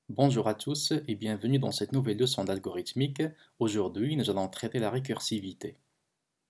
Bonjour à tous et bienvenue dans cette nouvelle leçon d'algorithmique. Aujourd'hui, nous allons traiter la récursivité.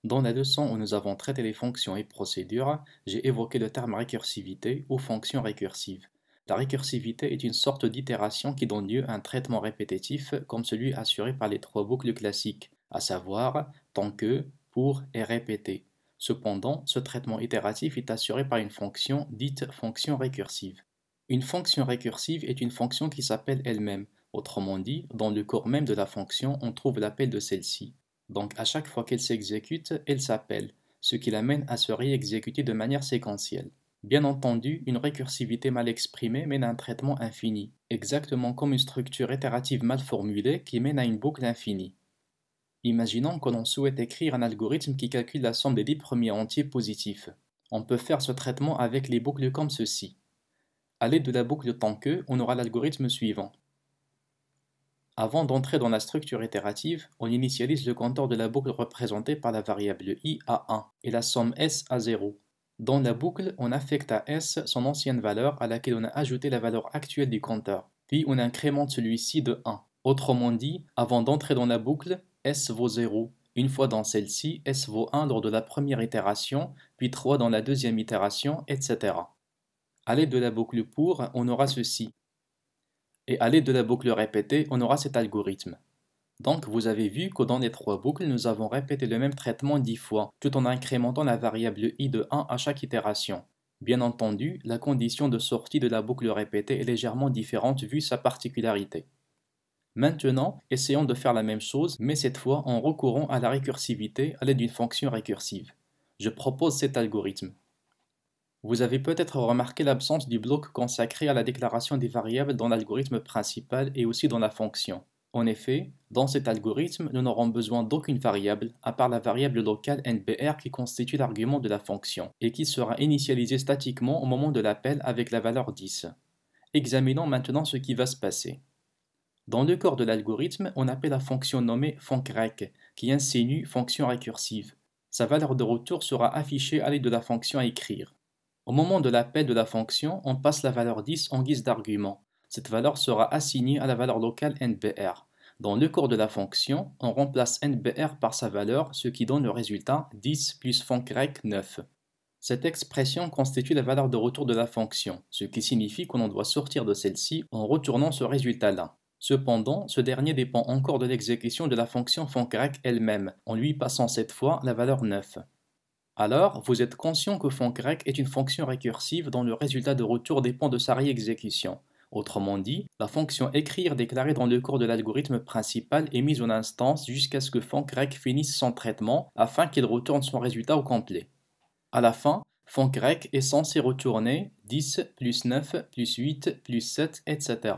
Dans la leçon où nous avons traité les fonctions et procédures, j'ai évoqué le terme récursivité ou fonction récursive. La récursivité est une sorte d'itération qui donne lieu à un traitement répétitif comme celui assuré par les trois boucles classiques, à savoir tant que, pour et répété. Cependant, ce traitement itératif est assuré par une fonction dite fonction récursive. Une fonction récursive est une fonction qui s'appelle elle-même. Autrement dit, dans le corps même de la fonction, on trouve l'appel de celle-ci. Donc à chaque fois qu'elle s'exécute, elle s'appelle, ce qui l'amène à se réexécuter de manière séquentielle. Bien entendu, une récursivité mal exprimée mène à un traitement infini, exactement comme une structure itérative mal formulée qui mène à une boucle infinie. Imaginons que l'on souhaite écrire un algorithme qui calcule la somme des 10 premiers entiers positifs. On peut faire ce traitement avec les boucles comme ceci. À l'aide de la boucle tant que, on aura l'algorithme suivant. Avant d'entrer dans la structure itérative, on initialise le compteur de la boucle représentée par la variable i à 1 et la somme s à 0. Dans la boucle, on affecte à s son ancienne valeur à laquelle on a ajouté la valeur actuelle du compteur, puis on incrémente celui-ci de 1. Autrement dit, avant d'entrer dans la boucle, s vaut 0. Une fois dans celle-ci, s vaut 1 lors de la première itération, puis 3 dans la deuxième itération, etc. À l'aide de la boucle pour, on aura ceci. Et à l'aide de la boucle répétée, on aura cet algorithme. Donc vous avez vu que dans les trois boucles, nous avons répété le même traitement 10 fois, tout en incrémentant la variable i de 1 à chaque itération. Bien entendu, la condition de sortie de la boucle répétée est légèrement différente vu sa particularité. Maintenant, essayons de faire la même chose, mais cette fois en recourant à la récursivité à l'aide d'une fonction récursive. Je propose cet algorithme. Vous avez peut-être remarqué l'absence du bloc consacré à la déclaration des variables dans l'algorithme principal et aussi dans la fonction. En effet, dans cet algorithme, nous n'aurons besoin d'aucune variable, à part la variable locale NBR qui constitue l'argument de la fonction, et qui sera initialisée statiquement au moment de l'appel avec la valeur 10. Examinons maintenant ce qui va se passer. Dans le corps de l'algorithme, on appelle la fonction nommée foncrec, qui insinue fonction récursive. Sa valeur de retour sera affichée à l'aide de la fonction à écrire. Au moment de l'appel de la fonction, on passe la valeur 10 en guise d'argument. Cette valeur sera assignée à la valeur locale NBR. Dans le corps de la fonction, on remplace NBR par sa valeur, ce qui donne le résultat 10 plus foncrec 9. Cette expression constitue la valeur de retour de la fonction, ce qui signifie que l'on doit sortir de celle-ci en retournant ce résultat-là. Cependant, ce dernier dépend encore de l'exécution de la fonction foncrec elle-même, en lui passant cette fois la valeur 9. Alors, vous êtes conscient que foncrec est une fonction récursive dont le résultat de retour dépend de sa réexécution. Autrement dit, la fonction écrire déclarée dans le cours de l'algorithme principal est mise en instance jusqu'à ce que foncrec finisse son traitement afin qu'il retourne son résultat au complet. À la fin, foncrec est censé retourner 10 plus 9 plus 8 plus 7, etc.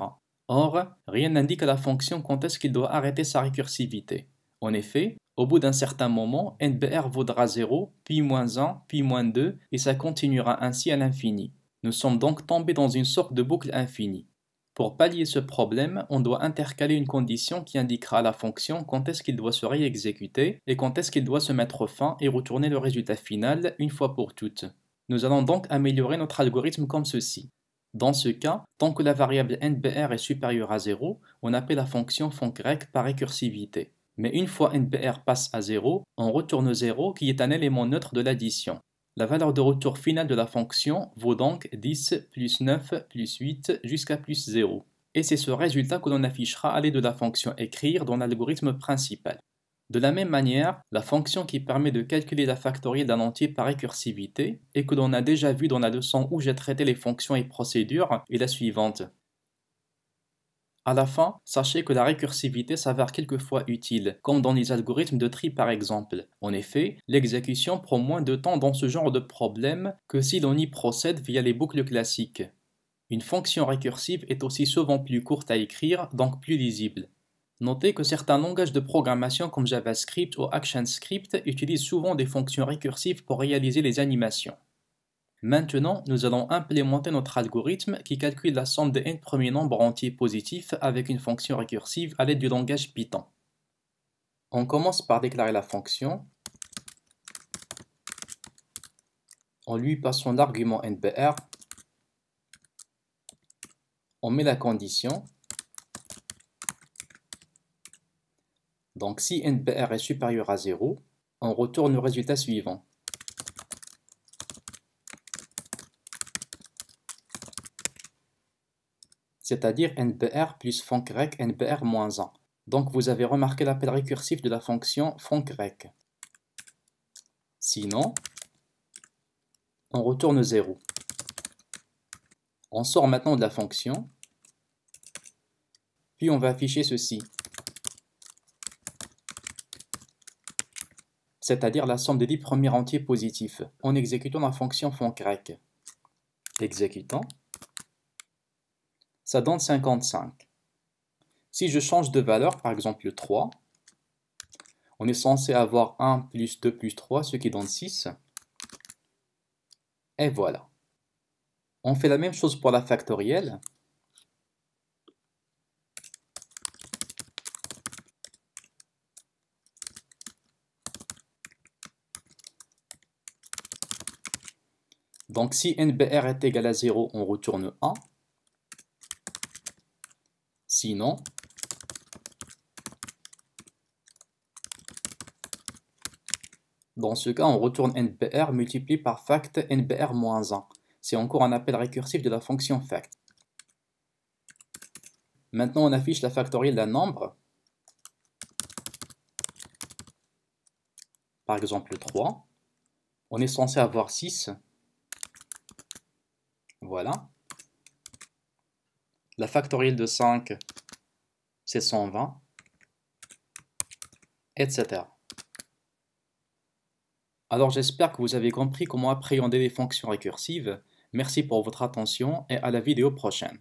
Or, rien n'indique à la fonction quand est-ce qu'il doit arrêter sa récursivité. En effet, au bout d'un certain moment, NBR vaudra 0, puis moins 1, puis moins 2, et ça continuera ainsi à l'infini. Nous sommes donc tombés dans une sorte de boucle infinie. Pour pallier ce problème, on doit intercaler une condition qui indiquera à la fonction quand est-ce qu'il doit se réexécuter et quand est-ce qu'il doit se mettre fin et retourner le résultat final une fois pour toutes. Nous allons donc améliorer notre algorithme comme ceci. Dans ce cas, tant que la variable NBR est supérieure à 0, on appelle la fonction foncrec par récursivité. Mais une fois NBR passe à 0, on retourne 0 qui est un élément neutre de l'addition. La valeur de retour finale de la fonction vaut donc 10 plus 9 plus 8 jusqu'à plus 0. Et c'est ce résultat que l'on affichera à l'aide de la fonction écrire dans l'algorithme principal. De la même manière, la fonction qui permet de calculer la factorielle d'un entier par récursivité, et que l'on a déjà vu dans la leçon où j'ai traité les fonctions et procédures, est la suivante. À la fin, sachez que la récursivité s'avère quelquefois utile, comme dans les algorithmes de tri par exemple. En effet, l'exécution prend moins de temps dans ce genre de problème que si l'on y procède via les boucles classiques. Une fonction récursive est aussi souvent plus courte à écrire, donc plus lisible. Notez que certains langages de programmation comme JavaScript ou ActionScript utilisent souvent des fonctions récursives pour réaliser les animations. Maintenant, nous allons implémenter notre algorithme qui calcule la somme des n premiers nombres entiers positifs avec une fonction récursive à l'aide du langage Python. On commence par déclarer la fonction en lui passant l'argument NBR, on met la condition Donc si NBR est supérieur à 0, on retourne le résultat suivant. C'est-à-dire NBR plus funcrec NBR moins 1. Donc vous avez remarqué l'appel récursif de la fonction funcrec. Sinon, on retourne 0. On sort maintenant de la fonction, puis on va afficher ceci. C'est-à-dire la somme des 10 premiers entiers positifs, en exécutant la fonction funcrec. Exécutant, ça donne 55. Si je change de valeur, par exemple le 3, on est censé avoir 1 plus 2 plus 3, ce qui donne 6. Et voilà. On fait la même chose pour la factorielle. Donc si NBR est égal à 0, on retourne 1. Sinon, dans ce cas, on retourne NBR multiplié par fact NBR moins 1. C'est encore un appel récursif de la fonction fact. Maintenant, on affiche la factorielle d'un nombre. Par exemple 3. On est censé avoir 6. Voilà. La factorielle de 5, c'est 120, etc. Alors j'espère que vous avez compris comment appréhender les fonctions récursives. Merci pour votre attention et à la vidéo prochaine.